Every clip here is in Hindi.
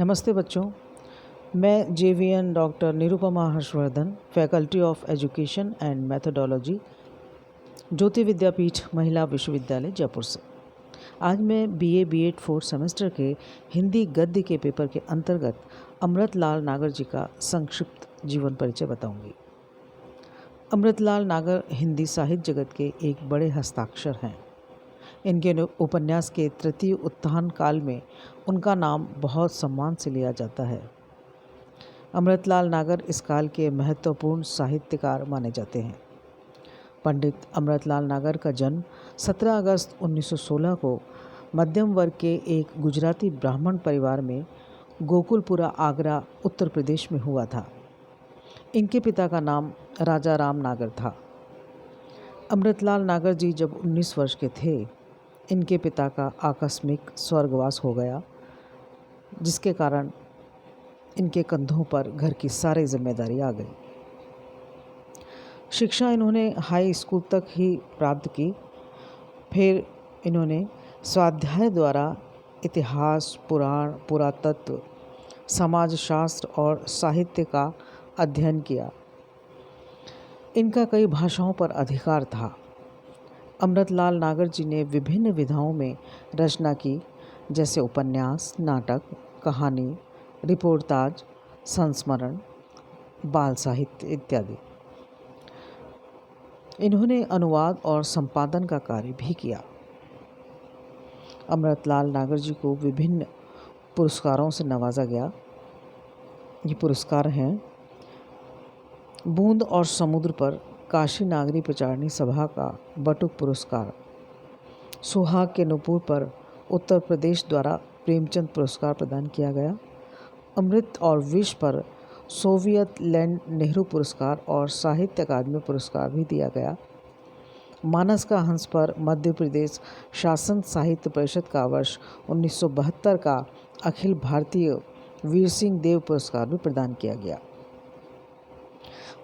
नमस्ते बच्चों। मैं JVN doctor Nirupama Harshvardhan, faculty of education and methodology, Jyoti Vidyapeeth Mahila Vishwavidyalaya Jaipur से आज मैं बीए बीएड फोर्थ सेमेस्टर के हिंदी गद्य के पेपर के अंतर्गत अमृतलाल नागर जी का संक्षिप्त जीवन परिचय बताऊंगी। अमृतलाल नागर हिंदी साहित्य जगत के एक बड़े हस्ताक्षर हैं। इनके उपन्यास के तृतीय उत्थान काल में उनका नाम बहुत सम्मान से लिया जाता है। अमृतलाल नागर इस काल के महत्वपूर्ण साहित्यकार माने जाते हैं। पंडित अमृतलाल नागर का जन्म 17 अगस्त 1916 को मध्यम वर्ग के एक गुजराती ब्राह्मण परिवार में गोकुलपुरा, आगरा, उत्तर प्रदेश में हुआ था। इनके पिता का नाम राजा राम नागर था। अमृतलाल नागर जी जब 19 वर्ष के थे, इनके पिता का आकस्मिक स्वर्गवास हो गया, जिसके कारण इनके कंधों पर घर की सारी जिम्मेदारी आ गई। शिक्षा इन्होंने हाई स्कूल तक ही प्राप्त की। फिर इन्होंने स्वाध्याय द्वारा इतिहास, पुराण, पुरातत्व, समाजशास्त्र और साहित्य का अध्ययन किया। इनका कई भाषाओं पर अधिकार था। अमृतलाल नागर जी ने विभिन्न विधाओं में रचना की, जैसे उपन्यास, नाटक, कहानी, रिपोर्टाज, संस्मरण, बाल साहित्य इत्यादि। इन्होंने अनुवाद और संपादन का कार्य भी किया। अमृतलाल नागर जी को विभिन्न पुरस्कारों से नवाजा गया। ये पुरस्कार हैं: बूंद और समुद्र पर काशी नागरी प्रचारणी सभा का बटुक पुरस्कार, सुहाग के नुपुर पर उत्तर प्रदेश द्वारा प्रेमचंद पुरस्कार प्रदान किया गया, अमृत और विष पर सोवियत लैंड नेहरू पुरस्कार और साहित्य अकादमी पुरस्कार भी दिया गया। मानस का हंस पर मध्य प्रदेश शासन साहित्य परिषद का वर्ष 1972 का अखिल भारतीय वीर सिंह देव पुरस्कार भी प्रदान किया गया।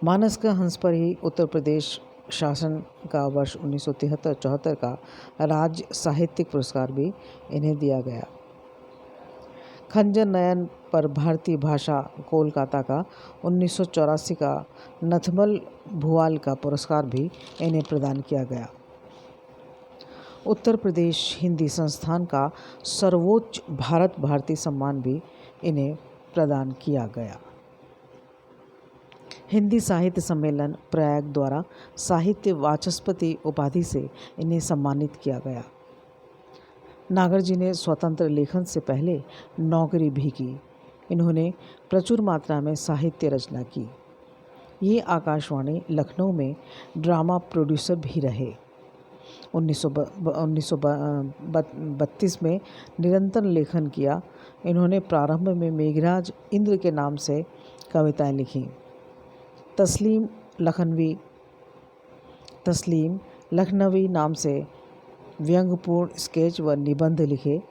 मानस का हंस पर ही उत्तर प्रदेश शासन का वर्ष 1973-74 का राज्य साहित्यिक पुरस्कार भी इन्हें दिया गया। खंजर नयन पर भारतीय भाषा कोलकाता का 1984 का नथमल भुआल का पुरस्कार भी इन्हें प्रदान किया गया। उत्तर प्रदेश हिंदी संस्थान का सर्वोच्च भारत भारती सम्मान भी इन्हें प्रदान किया गया। हिंदी साहित्य सम्मेलन प्रयाग द्वारा साहित्य वाचस्पति उपाधि से इन्हें सम्मानित किया गया। नागर जी ने स्वतंत्र लेखन से पहले नौकरी भी की। इन्होंने प्रचुर मात्रा में साहित्य रचना की। ये आकाशवाणी लखनऊ में ड्रामा प्रोड्यूसर भी रहे। 1932 में निरंतर लेखन किया। इन्होंने प्रारंभ में मेघराज इंद्र के नाम से कविताएं लिखीं। तस्लीम लखनवी नाम से व्यंग्यपूर्ण स्केच व निबंध लिखे।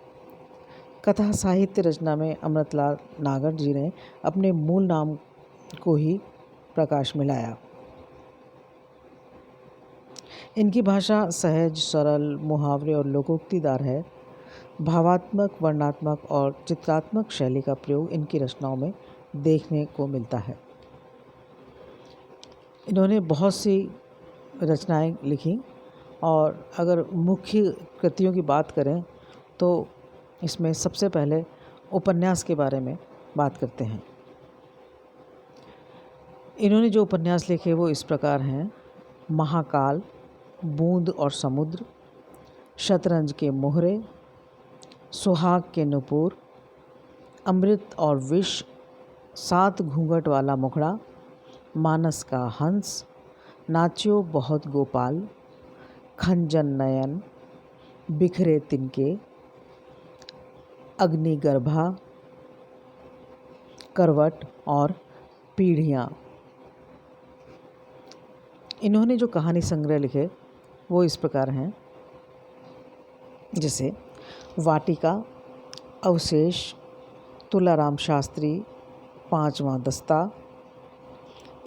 कथा साहित्य रचना में अमृतलाल नागर जी ने अपने मूल नाम को ही प्रकाश में लाया। इनकी भाषा सहज, सरल, मुहावरे और लोकोक्तिदार है। भावात्मक, वर्णनात्मक और चित्रात्मक शैली का प्रयोग इनकी रचनाओं में देखने को मिलता है। इन्होंने बहुत सी रचनाएं लिखी और अगर मुख्य कृतियों की बात करें तो इसमें सबसे पहले उपन्यास के बारे में बात करते हैं। इन्होंने जो उपन्यास लिखे वो इस प्रकार हैं: महाकाल, बूंद और समुद्र, शतरंज के मोहरे, सुहाग के नुपुर, अमृत और विष, 7 घूंघट वाला मुखड़ा, मानस का हंस, नाच्यो बहुत गोपाल, खंजन नयन, बिखरे तिनके, अग्निगर्भा, करवट और पीढ़ियाँ। इन्होंने जो कहानी संग्रह लिखे वो इस प्रकार हैं, जैसे वाटिका, अवशेष, तुलाराम शास्त्री, 5वां दस्ता,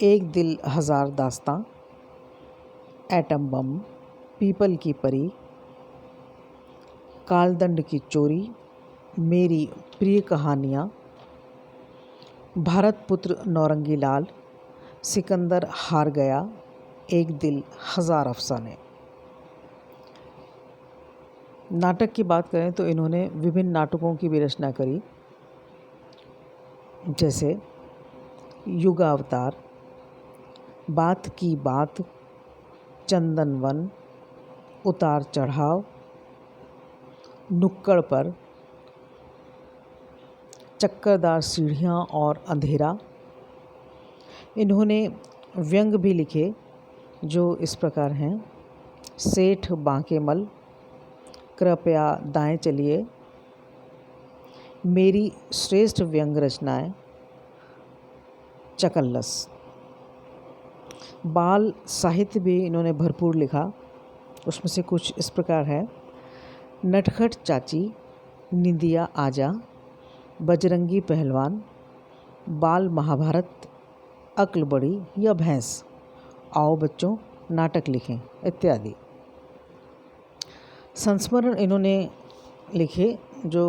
एक दिल हजार दास्तां, एटम बम, पीपल की परी, कालदंड की चोरी, मेरी प्रिय कहानियाँ, भारत पुत्र नौरंगी लाल, सिकंदर हार गया, एक दिल हजार अफसाने। नाटक की बात करें तो इन्होंने विभिन्न नाटकों की भी रचना करी, जैसे युगावतार, बात की बात, चंदन वन, उतार चढ़ाव, नुक्कड़ पर, चक्करदार सीढ़ियाँ और अंधेरा। इन्होंने व्यंग भी लिखे जो इस प्रकार हैं: सेठ बांकेमल, कृपया दाएं चलिए, मेरी श्रेष्ठ व्यंग रचनाएं, चकल्लस। बाल साहित्य भी इन्होंने भरपूर लिखा, उसमें से कुछ इस प्रकार है: नटखट चाची, निंदिया आजा, बजरंगी पहलवान, बाल महाभारत, अक्ल बड़ी या भैंस, आओ बच्चों नाटक लिखें इत्यादि। संस्मरण इन्होंने लिखे जो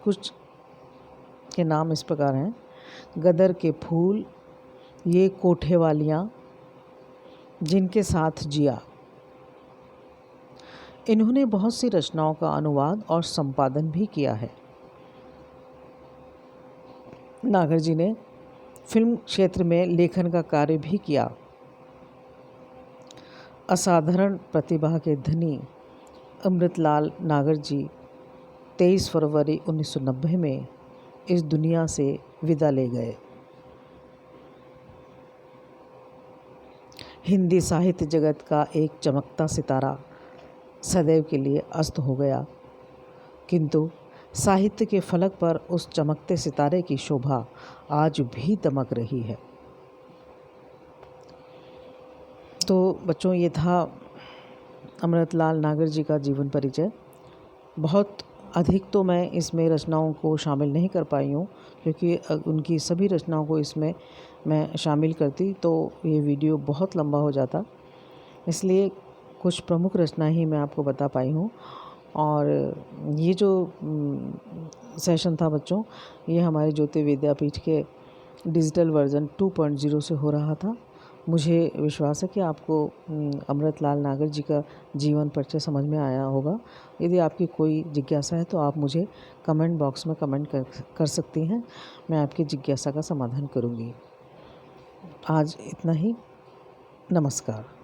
कुछ के नाम इस प्रकार हैं: गदर के फूल, ये कोठे वालियाँ, जिनके साथ जिया। इन्होंने बहुत सी रचनाओं का अनुवाद और संपादन भी किया है। नागर जी ने फिल्म क्षेत्र में लेखन का कार्य भी किया। असाधारण प्रतिभा के धनी अमृतलाल नागर जी 23 फरवरी 1990 में इस दुनिया से विदा ले गए। हिंदी साहित्य जगत का एक चमकता सितारा सदैव के लिए अस्त हो गया, किंतु साहित्य के फलक पर उस चमकते सितारे की शोभा आज भी दमक रही है। तो बच्चों, ये था अमृतलाल नागर जी का जीवन परिचय। बहुत अधिक तो मैं इसमें रचनाओं को शामिल नहीं कर पाई हूँ, क्योंकि उनकी सभी रचनाओं को इसमें मैं शामिल करती तो ये वीडियो बहुत लंबा हो जाता, इसलिए कुछ प्रमुख रचना ही मैं आपको बता पाई हूँ। और ये जो सेशन था बच्चों, ये हमारे ज्योति विद्यापीठ के डिजिटल वर्जन 2.0 से हो रहा था। मुझे विश्वास है कि आपको अमृतलाल नागर जी का जीवन परिचय समझ में आया होगा। यदि आपकी कोई जिज्ञासा है तो आप मुझे कमेंट बॉक्स में कमेंट कर सकती हैं, मैं आपकी जिज्ञासा का समाधान करूँगी। आज इतना ही, नमस्कार।